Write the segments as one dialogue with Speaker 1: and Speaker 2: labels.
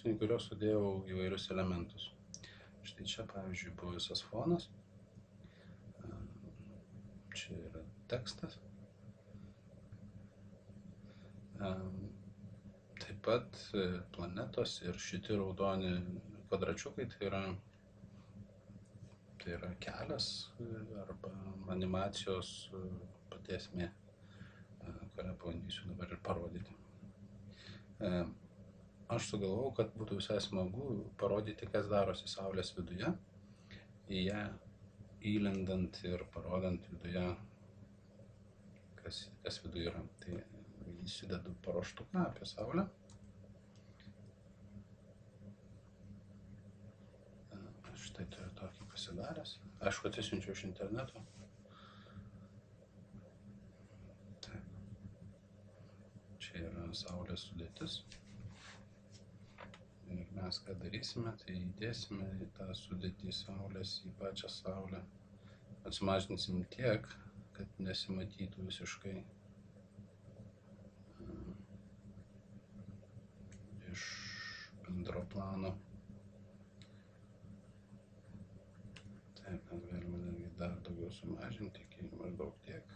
Speaker 1: sluoksnį, kurio sudėjau įvairius elementus. Štai čia, pavyzdžiui, buvo visas fonas. Čia yra tekstas. Taip pat planetos ir šitie raudoni kvadračiukai, tai yra kelias arba animacijos pati esmė, kurią pabandysiu dabar ir parodyti. Aš sugalvojau, kad būtų visai smagu parodyti, kas darosi Saulės viduje, į ją įlendant ir parodant viduje, kas viduje yra. Tai įsidedu paruoštuką apie Saulę. Štai turiu tokį pasidaręs. Aišku, atsisiunčiau iš interneto. Taip. Čia yra Saulės sudėtis. Ir mes ką darysime, tai įdėsime į tą sudėtį Saulės, į pačią Saulę. Atsimažinsim tiek, kad nesimatytų visiškai iš bendro plano. Taip, mes galime netgi dar daugiau sumažinti iki maždaug tiek.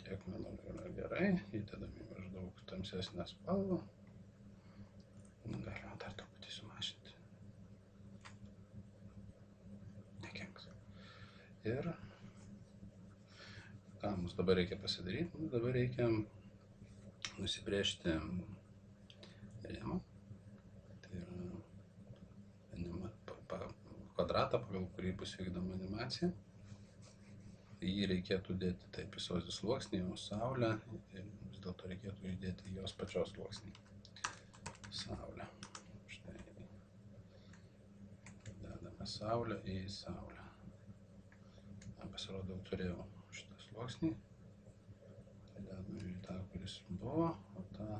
Speaker 1: Tiek, manau, yra gerai. Įdedame maždaug tamsesnę spalvą. Galima dar truputį sumažinti. Nekenks. Ir ką mums dabar reikia pasidaryti? Dabar reikia nusibrėžti rėmą. Tai yra kvadratą, pagal kurį bus vykdoma animacija. Jį reikėtų dėti taip į sozį sluoksnį, o Saulę ir vis dėlto reikėtų įdėti jos pačios sluoksnį. Saulę. Štai. Dedame Saulę į Saulę. Pasirodo, turėjau šitą sluoksnį. Tai dedame į tą, kuris buvo, o tą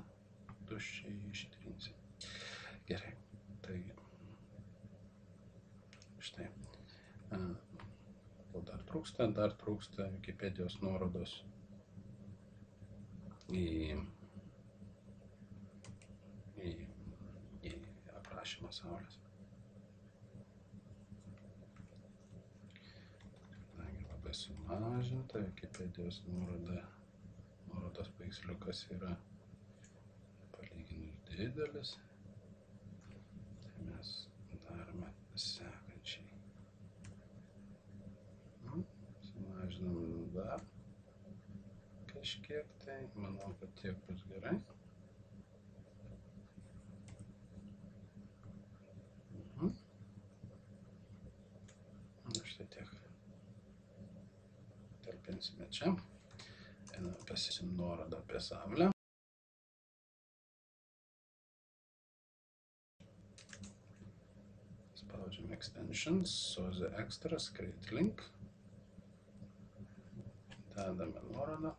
Speaker 1: tuščiai ištrinsim. Gerai. Taigi. Štai. Ko dar trūksta? Dar trūksta Wikipedijos nuorodos į aprašymą Saulės. Labai sumažinta, Wikipedijos nuorodos paveiksliukas yra palyginus didelis. Tai mes darome sekančiai. Sumažinam dar kažkiek, tai manau, kad tiek bus gerai. Štai tiek. Talpinsime čia. Pasisim nuorodą apie Saulę. Spaudžiam extensions, Soze Extras, Create Link. Dedame nuorodą.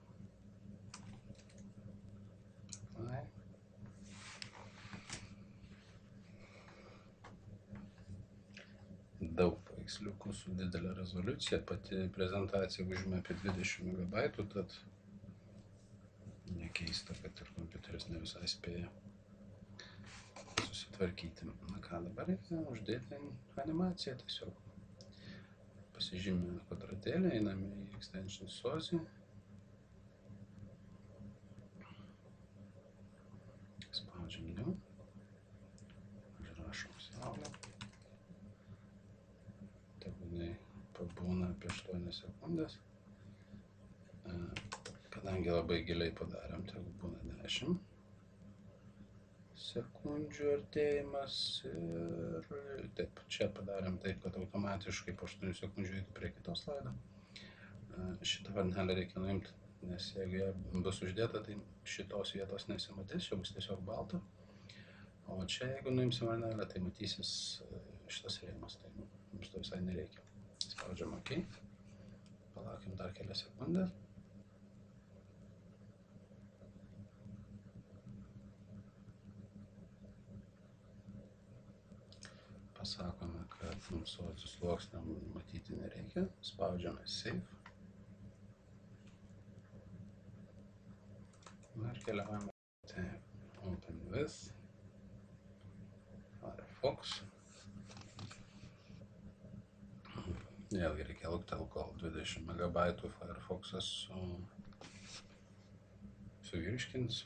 Speaker 1: Daug paveiksliukų su didelė rezoliucija, pati prezentacija užima apie 20 MB, tad nekeista, kad ir kompiuteris ne visai spėja susitvarkyti. Na ką, dabar reikia uždėti animaciją tiesiog. Pasižymime kvadratėlį, einame į Extension Sozi. Spaudžiam New. Užrašom Saulę. Tegul pabūna apie 8 sekundės. Kadangi labai giliai padarėm, tegul būna 10 sekundžių artėjimas. Ir taip, čia padarėm taip, kad automatiškai po 8 sekundžių eitų prie kitos slaido. Šitą varnelę reikia nuimti, nes jeigu jie bus uždėta, tai šitos vietos nesimatys, jau bus tiesiog balta. O čia, jeigu nuimsim varnelę, tai matysis šitas rėmas, tai mums to visai nereikia. Spaudžiam OK. Palaukim dar kelias sekundės. Pasakome, kad mums Sozi sluoksnio matyti nereikia. Spaudžiame Save. Ir keliaujame Open With. Firefox. Vėlgi reikia laukti, kol 20 MB Firefox'as suvirškins.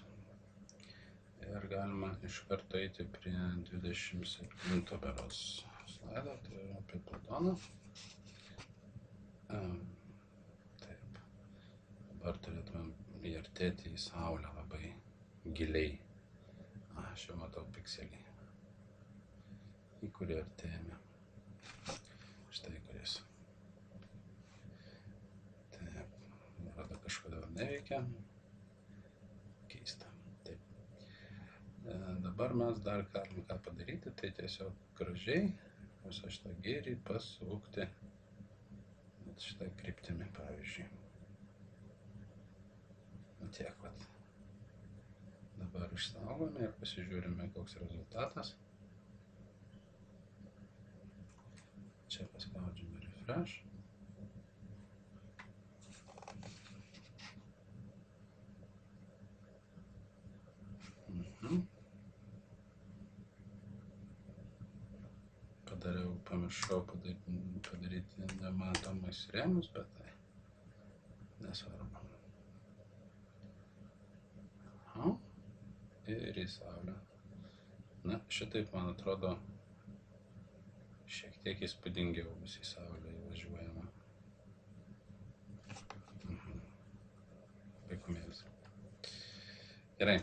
Speaker 1: Ir galima iš karto eiti prie 27 berods slaido, tai yra apie Platoną. Taip. Dabar turėtumėm įartėti į Saulę labai giliai. Aš jau matau pikselį, į kurį artėjame. Štai kuris. Taip, nuoroda kažkodėl neveikia. Keista. Taip. Dabar mes dar galim ką padaryti, tai tiesiog gražiai visą šitą gėrį pasukti šitą kryptimį, pavyzdžiui. Tiek vat. Dabar išsaugome ir pasižiūrime, koks rezultatas. Čia paspaudžiame refresh. Pamiršau padaryti nematomais rėmus, bet tai nesvarbu. Ir į Saulę. Na, šitaip, man atrodo, šiek tiek įspūdingiau bus į Saulę įvažiuojama. Vaikumėlis. Gerai.